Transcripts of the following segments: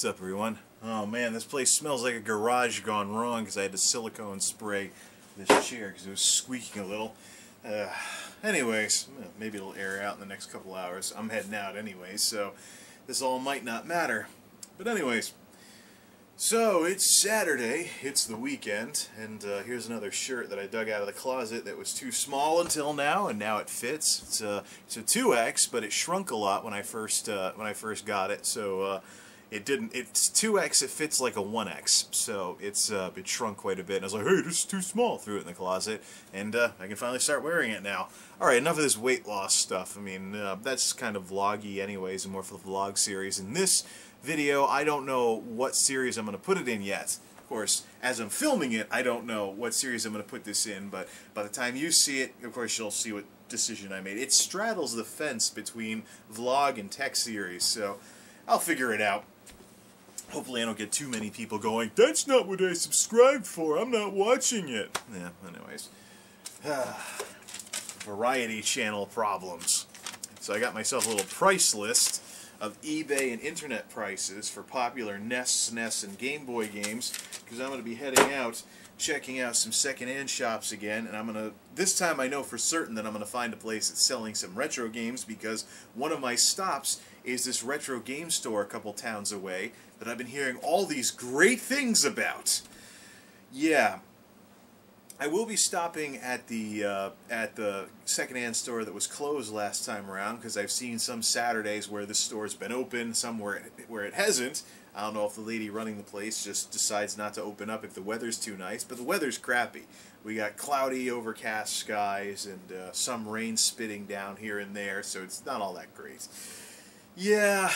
What's up, everyone? Oh man, this place smells like a garage gone wrong because I had to silicone spray this chair because it was squeaking a little. Anyways, maybe it'll air out in the next couple hours. I'm heading out anyways, so this all might not matter. But anyways, so it's Saturday, it's the weekend, and here's another shirt that I dug out of the closet that was too small until now, and now it fits. It's a 2X, but it shrunk a lot when I first got it, so it didn't. It's 2X. It fits like a 1X, so it shrunk quite a bit. And I was like, hey, this is too small. Threw it in the closet, and I can finally start wearing it now. All right, enough of this weight loss stuff. I mean, that's kind of vloggy, anyways, and more for the vlog series. In this video, I don't know what series I'm going to put it in yet. Of course, as I'm filming it, I don't know what series I'm going to put this in. But by the time you see it, of course, you'll see what decision I made. It straddles the fence between vlog and tech series, so I'll figure it out. Hopefully I don't get too many people going, that's not what I subscribed for, I'm not watching it. Yeah, anyways. Variety channel problems. So I got myself a little price list of eBay and internet prices for popular NES, SNES, and Game Boy games, because I'm going to be heading out, checking out some secondhand shops again, and I'm going to, this time I know for certain that I'm going to find a place that's selling some retro games, because one of my stops is this retro game store a couple towns away that I've been hearing all these great things about. Yeah. I will be stopping at the secondhand store that was closed last time around, because I've seen some Saturdays where this store's been open, some where it hasn't. I don't know if the lady running the place just decides not to open up if the weather's too nice, but the weather's crappy. We got cloudy, overcast skies, and some rain spitting down here and there, so it's not all that great. Yeah.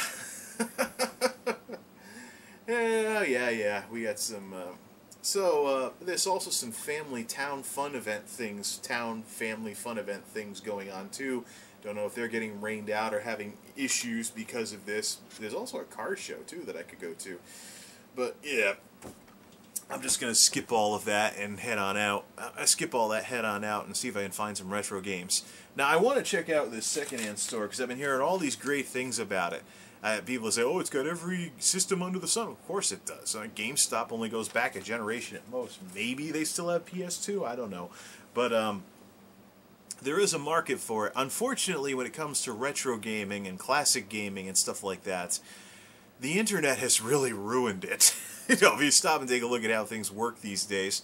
Yeah. We got some. There's also some family town family fun event things going on too. Don't know if they're getting rained out or having issues because of this. There's also a car show too that I could go to. But yeah, I'm just gonna skip all of that and head on out. Skip all that, head on out, and see if I can find some retro games. Now I want to check out this secondhand store because I've been hearing all these great things about it. People say, oh, it's got every system under the sun. Of course it does. GameStop only goes back a generation at most. Maybe they still have PS2. I don't know. But there is a market for it. Unfortunately, when it comes to retro gaming and classic gaming and stuff like that, the internet has really ruined it. You know, if you stop and take a look at how things work these days.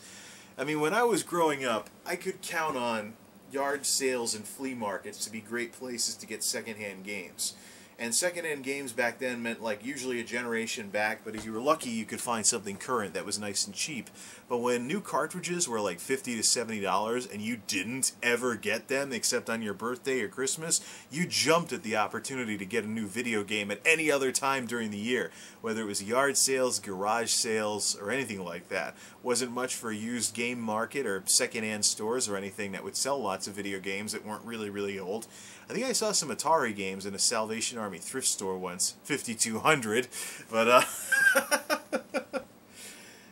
I mean, when I was growing up, I could count on yard sales and flea markets to be great places to get secondhand games. And secondhand games back then meant like usually a generation back, but if you were lucky you could find something current that was nice and cheap. But when new cartridges were like $50 to $70 and you didn't ever get them except on your birthday or Christmas, you jumped at the opportunity to get a new video game at any other time during the year. Whether it was yard sales, garage sales, or anything like that. Wasn't much for a used game market or secondhand stores or anything that would sell lots of video games that weren't really old. I think I saw some Atari games in a Salvation Army thrift store once, 5200, but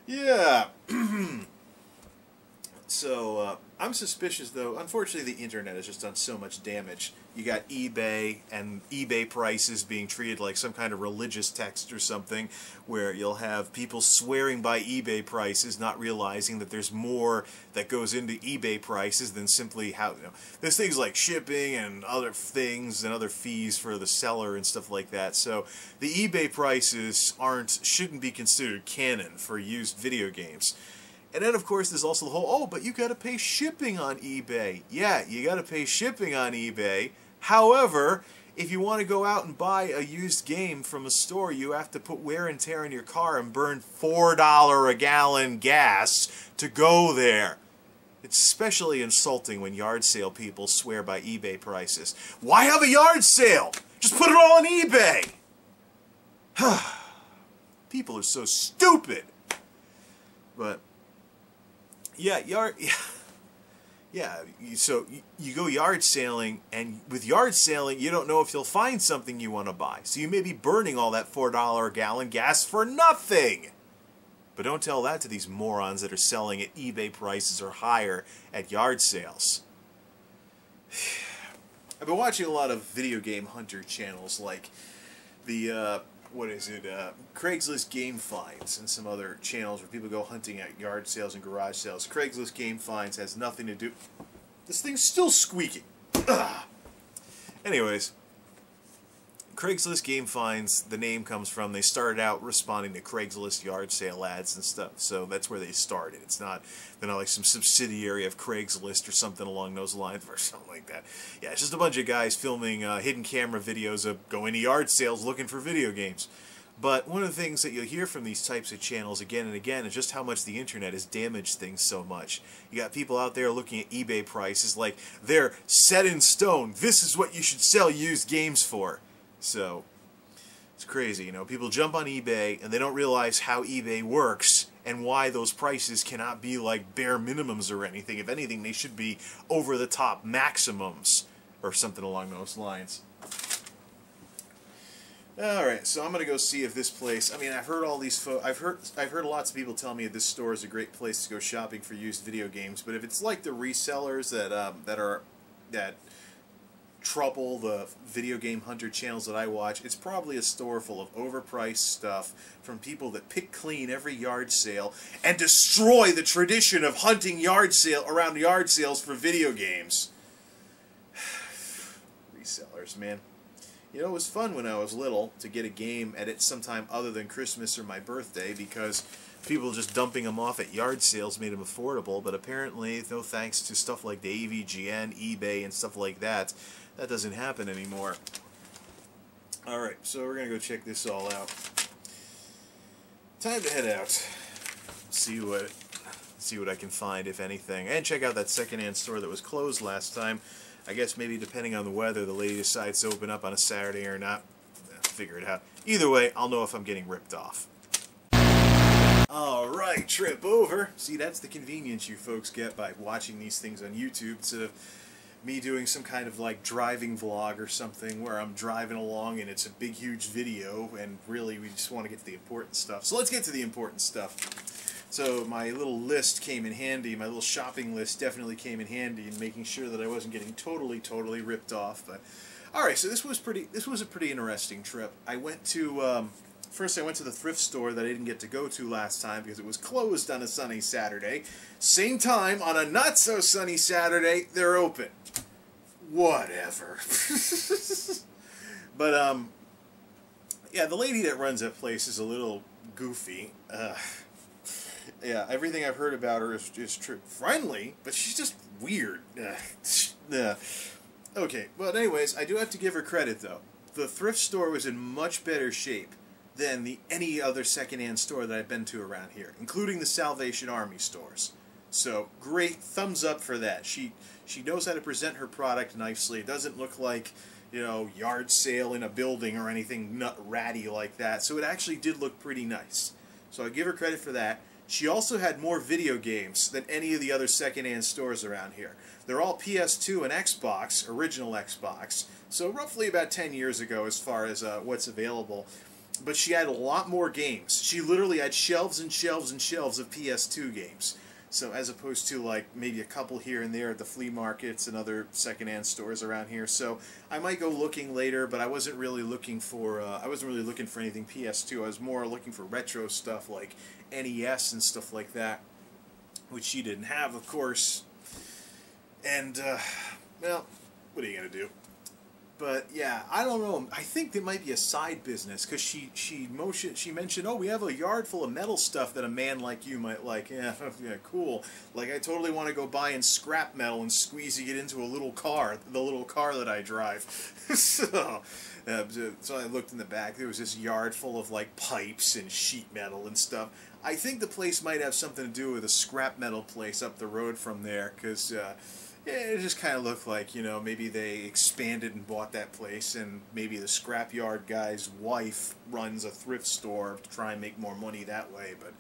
yeah. So I'm suspicious though. Unfortunately, the internet has just done so much damage. You got eBay and eBay prices being treated like some kind of religious text or something, where you'll have people swearing by eBay prices, not realizing that there's more that goes into eBay prices than simply how, you know, there's things like shipping and other things and other fees for the seller and stuff like that. So the eBay prices shouldn't be considered canon for used video games. And then, of course, there's also the whole, oh, but you got to pay shipping on eBay. Yeah, you got to pay shipping on eBay. However, if you want to go out and buy a used game from a store, you have to put wear and tear in your car and burn $4 a gallon gas to go there. It's especially insulting when yard sale people swear by eBay prices. Why have a yard sale? Just put it all on eBay. People are so stupid. But yeah, so you go yard sailing, and with yard sailing, you don't know if you'll find something you want to buy. So you may be burning all that $4 a gallon gas for nothing. But don't tell that to these morons that are selling at eBay prices or higher at yard sales. I've been watching a lot of video game hunter channels like the what is it, CraigsListGameFinds and some other channels where people go hunting at yard sales and garage sales. CraigsListGameFinds has nothing to do... This thing's still squeaking. Ugh. Anyways, CraigsListGameFinds, the name comes from, they started out responding to Craigslist yard sale ads and stuff, so that's where they started. It's not, they're not like some subsidiary of Craigslist or something along those lines or something like that. Yeah, it's just a bunch of guys filming hidden camera videos of going to yard sales looking for video games. But one of the things that you'll hear from these types of channels again and again is just how much the internet has damaged things so much. You got people out there looking at eBay prices like they're set in stone. This is what you should sell used games for. So, it's crazy, you know. People jump on eBay and they don't realize how eBay works and why those prices cannot be like bare minimums or anything. If anything, they should be over-the-top maximums or something along those lines. Alright, so I'm going to go see if this place... I mean, I've heard all these... I've heard lots of people tell me that this store is a great place to go shopping for used video games, but if it's like the resellers that trouble the video game hunter channels that I watch, it's probably a store full of overpriced stuff from people that pick clean every yard sale and destroy the tradition of hunting around yard sales for video games. Resellers, man. You know, it was fun when I was little to get a game at it sometime other than Christmas or my birthday because people just dumping them off at yard sales made them affordable, but apparently, no thanks to stuff like the AVGN, eBay, and stuff like that, that doesn't happen anymore. Alright, so we're going to go check this all out. Time to head out. See what I can find, if anything. And check out that secondhand store that was closed last time. I guess maybe depending on the weather, the lady decides to open up on a Saturday or not. Figure it out. Either way, I'll know if I'm getting ripped off. Alright, trip over. See, that's the convenience you folks get by watching these things on YouTube instead of me doing some kind of like driving vlog or something where I'm driving along and it's a big huge video and really we just want to get to the important stuff. So let's get to the important stuff. So my little list came in handy, my little shopping list definitely came in handy in making sure that I wasn't getting totally ripped off. But alright, so this was a pretty interesting trip. I went to first I went to the thrift store that I didn't get to go to last time because it was closed on a sunny Saturday. Same time, on a not-so-sunny Saturday, they're open. Whatever. But, yeah, the lady that runs that place is a little goofy. Yeah, everything I've heard about her is true. Friendly, but she's just weird. Okay, well, anyways, I do have to give her credit, though. The thrift store was in much better shape than any other secondhand store that I've been to around here, including the Salvation Army stores. So, great thumbs up for that. She knows how to present her product nicely. It doesn't look like, you know, yard sale in a building or anything nut ratty like that. So it actually did look pretty nice. So I give her credit for that. She also had more video games than any of the other secondhand stores around here. They're all PS2 and Xbox, original Xbox, so roughly about 10 years ago as far as what's available. But she had a lot more games. She literally had shelves and shelves and shelves of PS2 games. So as opposed to like maybe a couple here and there at the flea markets and other secondhand stores around here. So I might go looking later, but I wasn't really looking for anything PS2. I was more looking for retro stuff like NES and stuff like that, which she didn't have, of course. And well, what are you gonna do? But yeah, I don't know. I think there might be a side business because she mentioned, oh, we have a yard full of metal stuff that a man like you might like. Yeah, yeah, cool. Like I totally want to go buy and scrap metal and squeezing it into a little car, the little car that I drive. So I looked in the back. There was this yard full of like pipes and sheet metal and stuff. I think the place might have something to do with a scrap metal place up the road from there because. Yeah, it just kind of looked like, you know, maybe they expanded and bought that place, and maybe the scrapyard guy's wife runs a thrift store to try and make more money that way. But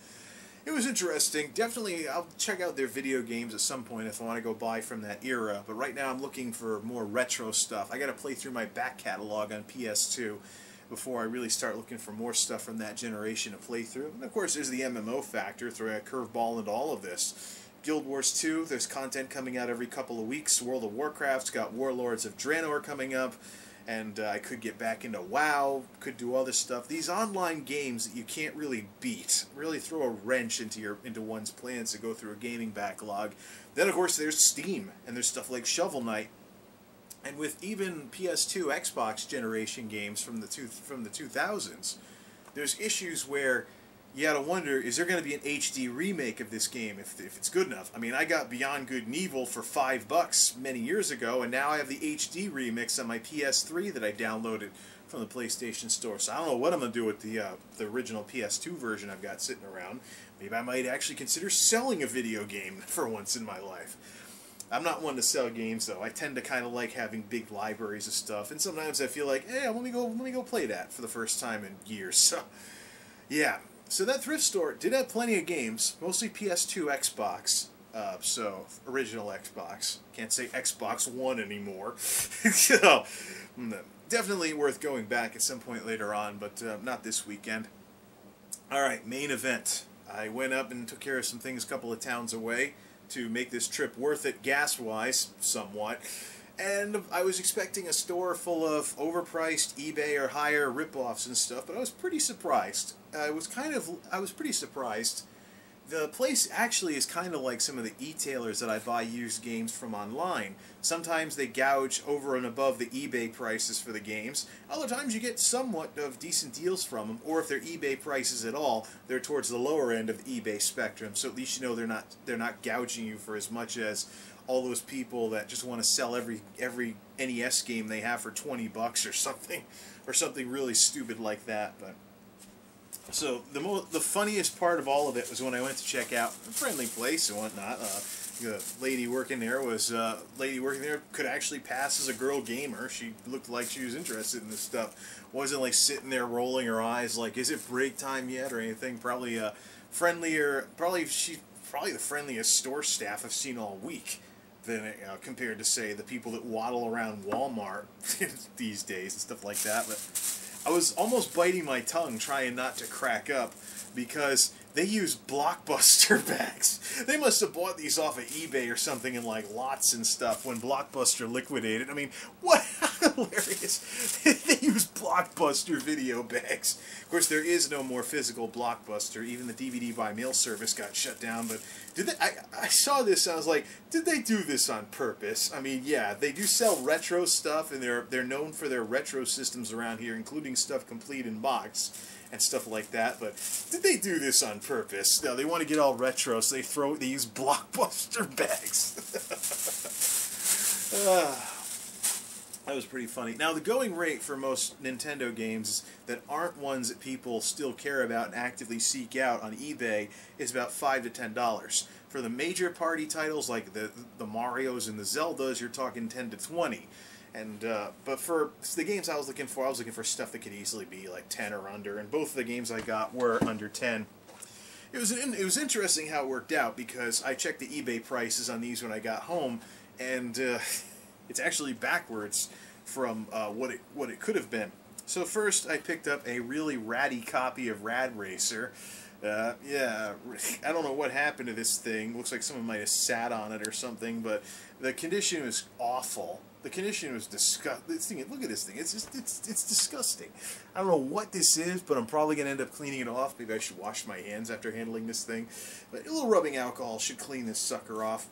it was interesting. Definitely, I'll check out their video games at some point if I want to go buy from that era. But right now, I'm looking for more retro stuff. I got to play through my back catalog on PS2 before I really start looking for more stuff from that generation to play through. And of course, there's the MMO factor, throwing a curveball into all of this. Guild Wars 2, there's content coming out every couple of weeks. World of Warcraft's got Warlords of Draenor coming up. and I could get back into WoW, could do other stuff. These online games that you can't really beat, really throw a wrench into one's plans to go through a gaming backlog. Then of course there's Steam, and there's stuff like Shovel Knight, and with even PS2, Xbox generation games from the 2000s, there's issues where you gotta wonder, is there going to be an HD remake of this game if it's good enough? I mean, I got Beyond Good and Evil for $5 many years ago, and now I have the HD remix on my PS3 that I downloaded from the PlayStation Store. So I don't know what I'm going to do with the original PS2 version I've got sitting around. Maybe I might actually consider selling a video game for once in my life. I'm not one to sell games, though. I tend to kind of like having big libraries of stuff, and sometimes I feel like, hey, let me go play that for the first time in years. So, yeah. So that thrift store did have plenty of games, mostly PS2, Xbox, so original Xbox. Can't say Xbox One anymore. So, definitely worth going back at some point later on, but not this weekend. Alright, main event. I went up and took care of some things a couple of towns away to make this trip worth it gas-wise, somewhat. And I was expecting a store full of overpriced eBay or higher rip-offs and stuff, but I was pretty surprised. I was pretty surprised. The place actually is kind of like some of the e-tailers that I buy used games from online. Sometimes they gouge over and above the eBay prices for the games. Other times you get somewhat of decent deals from them, or if they're eBay prices at all, they're towards the lower end of the eBay spectrum. So at least you know they're not gouging you for as much as all those people that just want to sell every NES game they have for $20 or something really stupid like that. But so the funniest part of all of it was when I went to check out a friendly place and whatnot. The lady working there could actually pass as a girl gamer. She looked like she was interested in this stuff. Wasn't like sitting there rolling her eyes like, is it break time yet or anything. Probably the friendliest store staff I've seen all week. Than compared to, say, the people that waddle around Walmart these days and stuff like that. But I was almost biting my tongue trying not to crack up because they use Blockbuster bags. They must have bought these off of eBay or something in like lots and stuff when Blockbuster liquidated. I mean, what hilarious. They use Blockbuster video bags. Of course, there is no more physical Blockbuster. Even the DVD by mail service got shut down. But did they, I saw this and I was like, did they do this on purpose? I mean, yeah, they do sell retro stuff, and they're known for their retro systems around here, including stuff complete in box and stuff like that. But did they do this on purpose? No, they want to get all retro, so they use Blockbuster bags. That was pretty funny. Now, the going rate for most Nintendo games that aren't ones that people still care about and actively seek out on eBay is about $5 to $10. For the major party titles like the Marios and the Zeldas, you're talking 10 to 20. And but for the games I was looking for stuff that could easily be like 10 or under, and both of the games I got were under 10. It was interesting how it worked out, because I checked the eBay prices on these when I got home, and it's actually backwards from what it could have been. So first I picked up a really ratty copy of Rad Racer. Yeah, I don't know what happened to this thing. Looks like someone might have sat on it or something, but the condition was awful. The condition was disgusting. Look at this thing. It's disgusting. I don't know what this is, but I'm probably going to end up cleaning it off. Maybe I should wash my hands after handling this thing. But a little rubbing alcohol should clean this sucker off.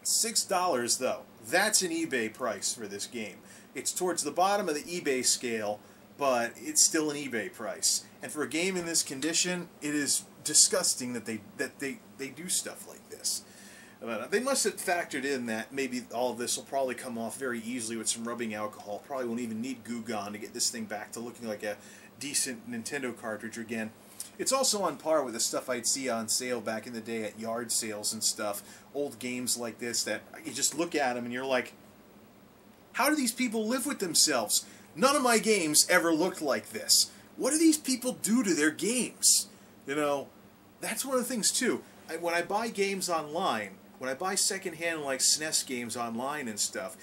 $6 though. That's an eBay price for this game. It's towards the bottom of the eBay scale, but it's still an eBay price. And for a game in this condition, it is disgusting that they do stuff like this. They must have factored in that maybe all of this will probably come off very easily with some rubbing alcohol. Probably won't even need Goo Gone to get this thing back to looking like a decent Nintendo cartridge again. It's also on par with the stuff I'd see on sale back in the day at yard sales and stuff. Old games like this that you just look at them and you're like, how do these people live with themselves? None of my games ever looked like this. What do these people do to their games? You know, that's one of the things too. When I buy games online, when I buy secondhand like SNES games online and stuff,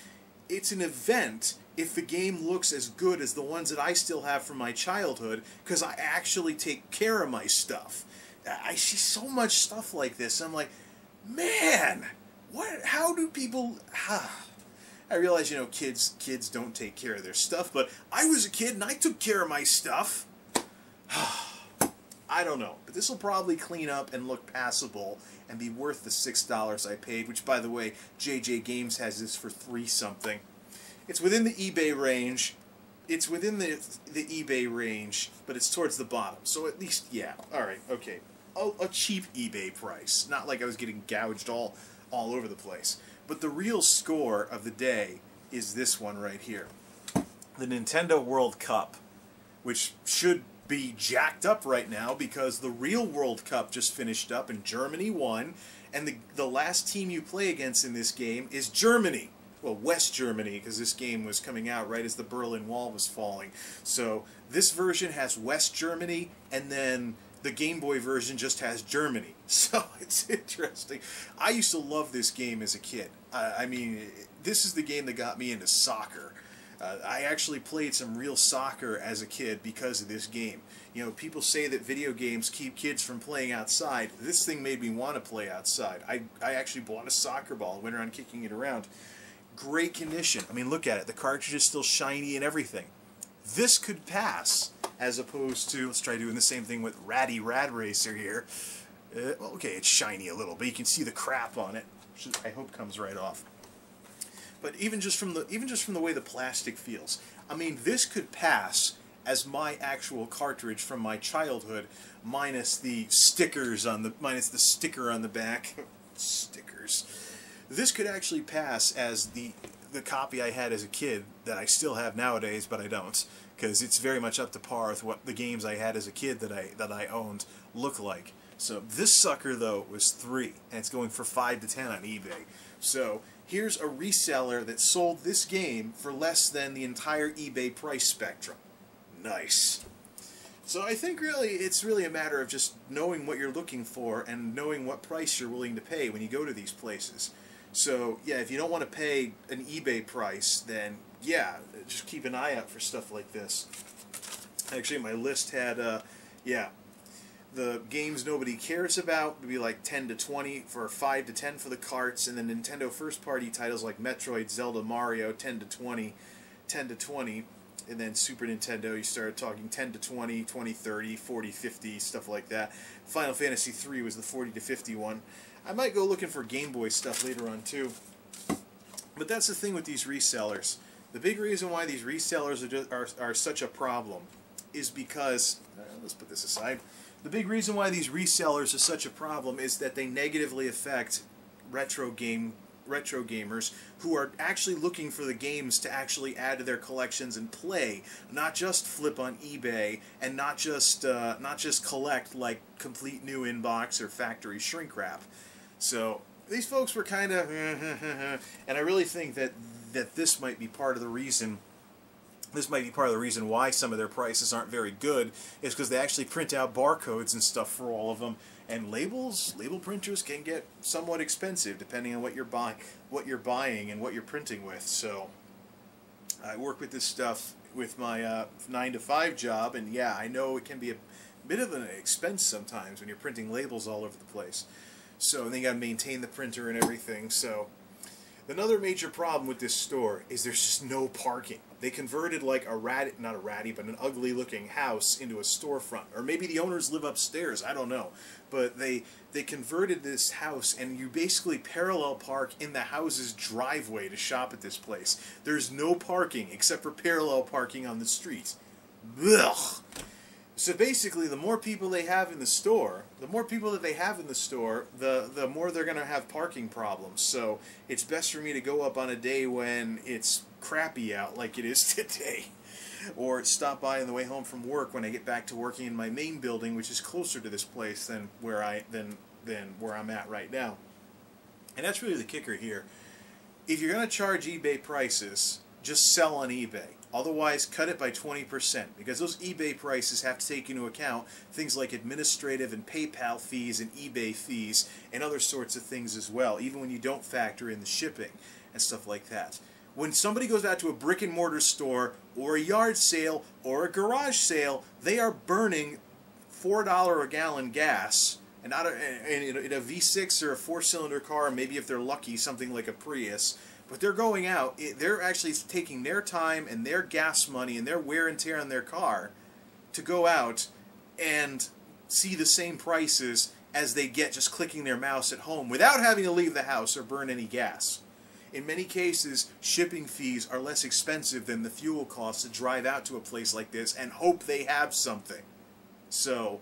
it's an event if the game looks as good as the ones that I still have from my childhood, because I actually take care of my stuff. I see so much stuff like this. I'm like, man, how do people... I realize, kids don't take care of their stuff, but I was a kid and I took care of my stuff. I don't know, but this will probably clean up and look passable and be worth the $6 I paid, which, by the way, JJ Games has this for $3 something. It's within the eBay range. It's within the eBay range, but it's towards the bottom. So at least, yeah, all right, okay. A cheap eBay price, not like I was getting gouged all over the place. But the real score of the day is this one right here. The Nintendo World Cup, which should be jacked up right now because the real World Cup just finished up and Germany won, and the last team you play against in this game is Germany. Well, West Germany, because this game was coming out right as the Berlin Wall was falling. So this version has West Germany, and then the Game Boy version just has Germany. So it's interesting. I used to love this game as a kid. I mean, this is the game that got me into soccer. I actually played some real soccer as a kid because of this game. People say that video games keep kids from playing outside. This thing made me want to play outside. I actually bought a soccer ball, went around kicking it around. Great condition. I mean, look at it. The cartridge is still shiny and everything. This could pass, as opposed to, let's try doing the same thing with Rad Racer here. Well, okay, it's shiny a little, but you can see the crap on it, which I hope comes right off. But even just from the way the plastic feels, I mean, this could pass as my actual cartridge from my childhood, minus the stickers on the sticker on the back. Stickers. This could actually pass as the copy I had as a kid that I still have nowadays, but I don't, because it's very much up to par with what the games I had as a kid that I owned look like. So this sucker though was $3, and it's going for $5 to $10 on eBay. So here's a reseller that sold this game for less than the entire eBay price spectrum. Nice. So I think really it's really a matter of just knowing what you're looking for and knowing what price you're willing to pay when you go to these places. So yeah, if you don't want to pay an eBay price, then yeah, just keep an eye out for stuff like this. Actually, my list had yeah, the games nobody cares about would be like 10 to 20 for 5 to 10 for the carts, and then Nintendo first-party titles like Metroid, Zelda, Mario, 10 to 20, and then Super Nintendo you started talking 10 to 20, 20, 30, 40, 50, stuff like that. Final Fantasy 3 was the 40 to 50 one. I might go looking for Game Boy stuff later on too. But that's the thing with these resellers. The big reason why these resellers are such a problem is because, let's put this aside. The big reason why these resellers are such a problem is that they negatively affect retro gamers who are actually looking for the games to actually add to their collections and play, not just flip on eBay and not just collect like complete new in-box or factory shrink wrap. So these folks were kind of, and I really think that this might be part of the reason. This might be part of the reason why some of their prices aren't very good, is because they actually print out barcodes and stuff for all of them, and label printers can get somewhat expensive depending on what you're buying and what you're printing with. So I work with this stuff with my 9-to-5 job, and yeah, I know it can be a bit of an expense sometimes when you're printing labels all over the place. So and then you got to maintain the printer and everything. So another major problem with this store is there's just no parking. They converted like not a ratty, but an ugly looking house into a storefront. Or maybe the owners live upstairs, I don't know. But they converted this house, and you basically parallel park in the house's driveway to shop at this place. There's no parking except for parallel parking on the street. Ugh. So basically, the more people they have in the store, the more they're going to have parking problems. So it's best for me to go up on a day when it's crappy out, like it is today, or stop by on the way home from work when I get back to working in my main building, which is closer to this place than where I'm at right now. And that's really the kicker here. If you're going to charge eBay prices, just sell on eBay. Otherwise, cut it by 20%, because those eBay prices have to take into account things like administrative and PayPal fees and eBay fees and other sorts of things as well, even when you don't factor in the shipping and stuff like that. When somebody goes out to a brick-and-mortar store or a yard sale or a garage sale, they are burning $4 a gallon gas, and in a V6 or a 4-cylinder car, maybe if they're lucky, something like a Prius, But they're going out, they're actually taking their time and their gas money and their wear and tear on their car to go out and see the same prices as they get just clicking their mouse at home without having to leave the house or burn any gas. In many cases, shipping fees are less expensive than the fuel costs to drive out to a place like this and hope they have something. So,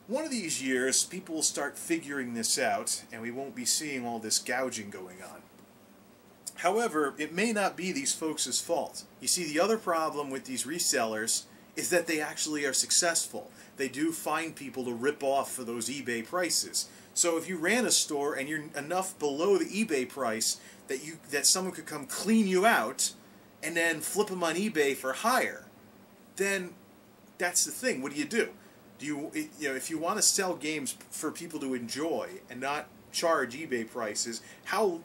one of these years, people will start figuring this out, and we won't be seeing all this gouging going on. However, it may not be these folks' fault. You see, the other problem with these resellers is that they actually are successful. They do find people to rip off for those eBay prices. So if you ran a store and you're enough below the eBay price that someone could come clean you out and then flip them on eBay for higher, then that's the thing. What do? If you want to sell games for people to enjoy and not charge eBay prices, how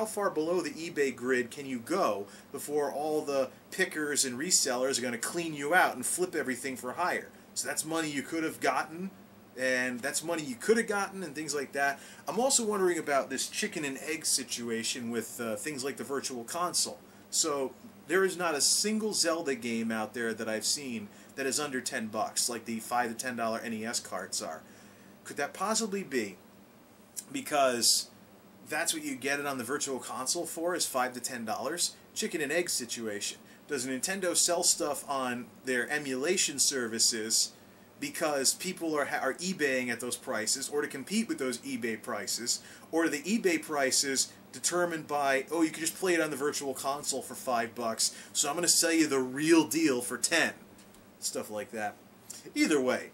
far below the eBay grid can you go before all the pickers and resellers are going to clean you out and flip everything for higher? So that's money you could have gotten, and that's money you could have gotten, and things like that. I'm also wondering about this chicken and egg situation with things like the Virtual Console. So there is not a single Zelda game out there that I've seen that is under $10, like the $5 to $10 NES carts are. Could that possibly be because that's what you get it on the Virtual Console for, is $5 to $10? Chicken and egg situation. Does Nintendo sell stuff on their emulation services because people are eBaying at those prices, or to compete with those eBay prices, or the eBay prices determined by, oh, you can just play it on the Virtual Console for $5, so I'm going to sell you the real deal for 10. Stuff like that. Either way,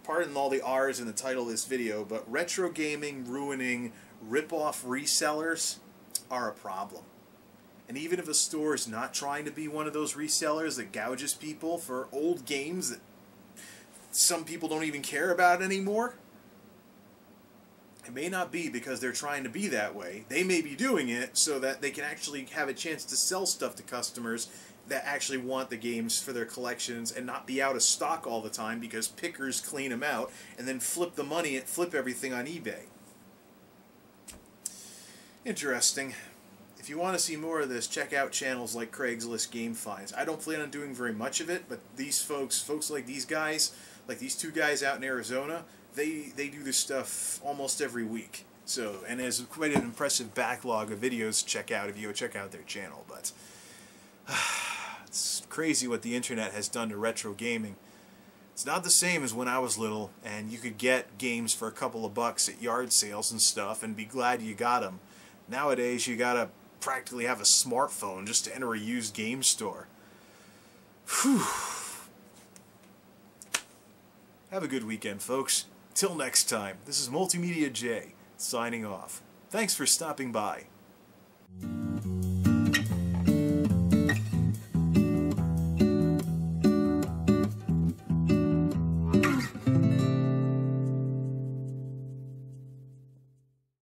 pardon all the R's in the title of this video, but retro gaming ruining rip-off resellers are a problem. And even if a store is not trying to be one of those resellers that gouges people for old games that some people don't even care about anymore, it may not be because they're trying to be that way. They may be doing it so that they can actually have a chance to sell stuff to customers that actually want the games for their collections and not be out of stock all the time because pickers clean them out and then flip the money and flip everything on eBay. Interesting. If you want to see more of this, check out channels like CraigsListGameFinds. I don't plan on doing very much of it, but these folks like these guys, like these two guys out in Arizona, they do this stuff almost every week. So, and there's quite an impressive backlog of videos to check out if you go check out their channel. But it's crazy what the internet has done to retro gaming. It's not the same as when I was little and you could get games for a couple of bucks at yard sales and stuff and be glad you got them. Nowadays you gotta practically have a smartphone just to enter a used game store. Whew. Have a good weekend, folks. Till next time, this is MultimediaJay signing off. Thanks for stopping by.